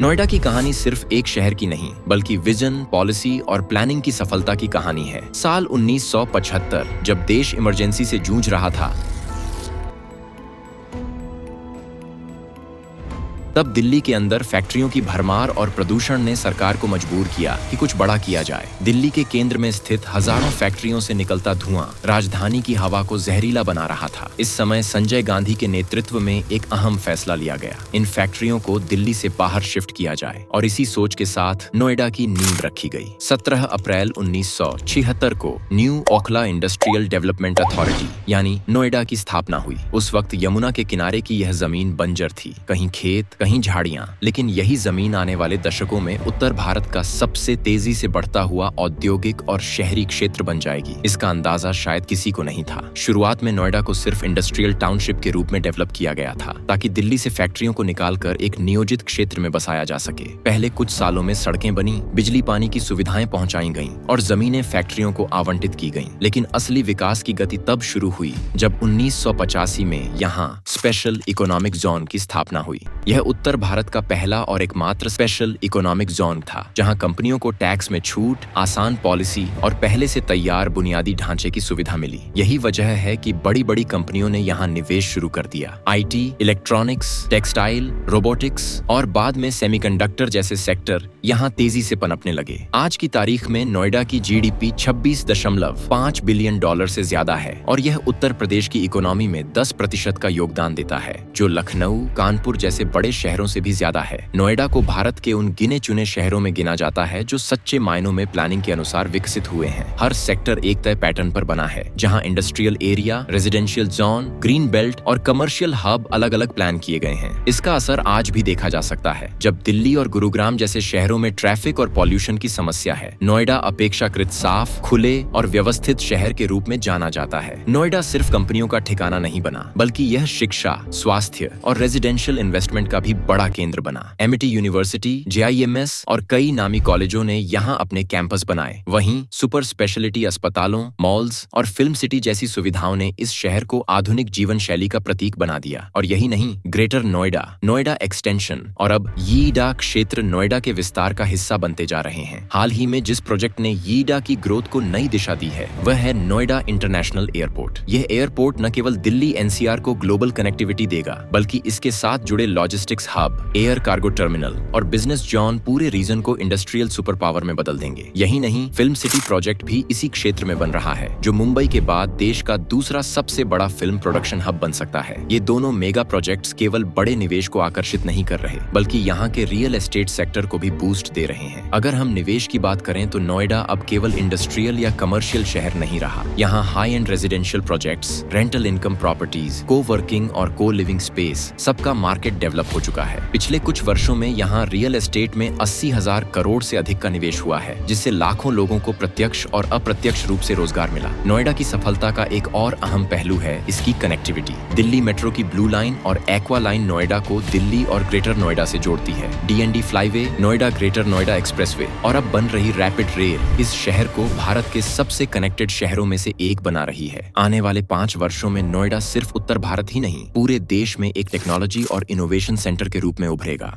नोएडा की कहानी सिर्फ एक शहर की नहीं, बल्कि विजन, पॉलिसी और प्लानिंग की सफलता की कहानी है। साल 1975, जब देश इमरजेंसी से जूझ रहा था, तब दिल्ली के अंदर फैक्ट्रियों की भरमार और प्रदूषण ने सरकार को मजबूर किया कि कुछ बड़ा किया जाए। दिल्ली के केंद्र में स्थित हजारों फैक्ट्रियों से निकलता धुआं राजधानी की हवा को जहरीला बना रहा था। इस समय संजय गांधी के नेतृत्व में एक अहम फैसला लिया गया। इन फैक्ट्रियों को दिल्ली से बाहर शिफ्ट किया जाए और इसी सोच के साथ नोएडा की नींव रखी गई। 17 अप्रैल 1976 को new Okhla industrial development authority यानी नोएडा की स्थापना हुई। उस वक्त यमुना के किनारे की यह जमीन बंजर थी, कहीं खेत, कहीं झाड़ियां, लेकिन यही जमीन आने वाले दशकों में उत्तर भारत का सबसे तेजी से बढ़ता हुआ औद्योगिक और शहरी क्षेत्र बन जाएगी। इसका अंदाजा शायद किसी को नहीं था। शुरुआत में नोएडा को सिर्फ इंडस्ट्रियल टाउनशिप के रूप में डेवलप किया गया था, ताकि दिल्ली से फैक्ट्रियों को निकालकर एक नियोजित क्षेत्र में बसाया जा सके। पहले कुछ सालों में सड़कें बनी, बिजली पानी की सुविधाएं पहुंचाई गईं और जमीनें फैक्ट्रियों को आवंटित की गईं। लेकिन असली विकास की गति तब शुरू हुई जब 1985 में यहाँ स्पेशल इकोनॉमिक जोन की स्थापना हुई। यह उत्तर भारत का पहला और एकमात्र स्पेशल इकोनॉमिक जोन था, जहां कंपनियों को टैक्स में छूट, आसान पॉलिसी और पहले से तैयार बुनियादी ढांचे की सुविधा मिली। यही वजह है कि बड़ी बड़ी कंपनियों ने यहां निवेश शुरू कर दिया। आईटी, इलेक्ट्रॉनिक्स, टेक्सटाइल, रोबोटिक्स और बाद में सेमीकंडक्टर जैसे सेक्टर यहां तेजी से पनपने लगे। आज की तारीख में नोएडा की जीडीपी 26.5 बिलियन डॉलर से ज्यादा है और यह उत्तर प्रदेश की इकोनॉमी में 10% का योगदान देता है, जो लखनऊ, कानपुर जैसे बड़े शहरों से भी ज्यादा है। नोएडा को भारत के उन गिने चुने शहरों में गिना जाता है जो सच्चे मायनों में प्लानिंग के अनुसार विकसित हुए हैं। हर सेक्टर एक तय पैटर्न पर बना है, जहां industrial area, residential zone, green belt और कमर्शियल हब अलग अलग प्लान किए गए हैं। इसका असर आज भी देखा जा सकता है, जब दिल्ली और गुरुग्राम जैसे शहरों में ट्रैफिक और पॉल्यूशन की समस्या है। नोएडा अपेक्षाकृत साफ, खुले और व्यवस्थित शहर के रूप में जाना जाता है। नोएडा सिर्फ कंपनियों का ठिकाना नहीं बना, बल्कि यह शिक्षा, स्वास्थ्य और रेजिडेंशियल इन्वेस्टमेंट का भी बड़ा केंद्र बना। एमिटी यूनिवर्सिटी, JIMS और कई नामी कॉलेजों ने यहाँ अपने कैंपस बनाए। वहीं सुपर स्पेशलिटी अस्पतालों, मॉल्स और फिल्म सिटी जैसी सुविधाओं ने इस शहर को आधुनिक जीवन शैली का प्रतीक बना दिया। और यही नहीं, ग्रेटर नोएडा, नोएडा एक्सटेंशन और अब यीडा क्षेत्र नोएडा के विस्तार का हिस्सा बनते जा रहे हैं। हाल ही में जिस प्रोजेक्ट ने यीडा की ग्रोथ को नई दिशा दी है, वह है नोएडा इंटरनेशनल एयरपोर्ट। यह एयरपोर्ट न केवल दिल्ली NCR को ग्लोबल कनेक्टिविटी देगा, बल्कि इसके साथ जुड़े logistics hub, air cargo terminal और बिजनेस जोन पूरे रीजन को इंडस्ट्रियल सुपर पावर में बदल देंगे। यही नहीं, फिल्म सिटी प्रोजेक्ट भी इसी क्षेत्र में बन रहा है, जो मुंबई के बाद देश का दूसरा सबसे बड़ा फिल्म प्रोडक्शन हब बन सकता है। ये दोनों मेगा प्रोजेक्ट्स केवल बड़े निवेश को आकर्षित नहीं कर रहे, बल्कि यहाँ के रियल एस्टेट सेक्टर को भी बूस्ट दे रहे हैं। अगर हम निवेश की बात करें तो नोएडा अब केवल इंडस्ट्रियल या कमर्शियल शहर नहीं रहा। यहाँ high and residential projects, rental income properties, को वर्किंग और को लिविंग स्पेस, सबका मार्केट डेवलप हो चुका है। पिछले कुछ वर्षों में यहाँ रियल एस्टेट में 80,000 करोड़ से अधिक का निवेश हुआ है, जिससे लाखों लोगों को प्रत्यक्ष और अप्रत्यक्ष रूप से रोजगार मिला। नोएडा की सफलता का एक और अहम पहलू है इसकी कनेक्टिविटी। दिल्ली मेट्रो की ब्लू लाइन और एक्वा लाइन नोएडा को दिल्ली और ग्रेटर नोएडा से जोड़ती है। DND flyway, Noida greater Noida expressway और अब बन रही रैपिड रेल इस शहर को भारत के सबसे कनेक्टेड शहरों में से एक बना रही है। आने वाले 5 वर्षों में नोएडा सिर्फ उत्तर भारत ही नहीं, पूरे देश में एक टेक्नोलॉजी और इनोवेशन सेंटर के रूप में उभरेगा।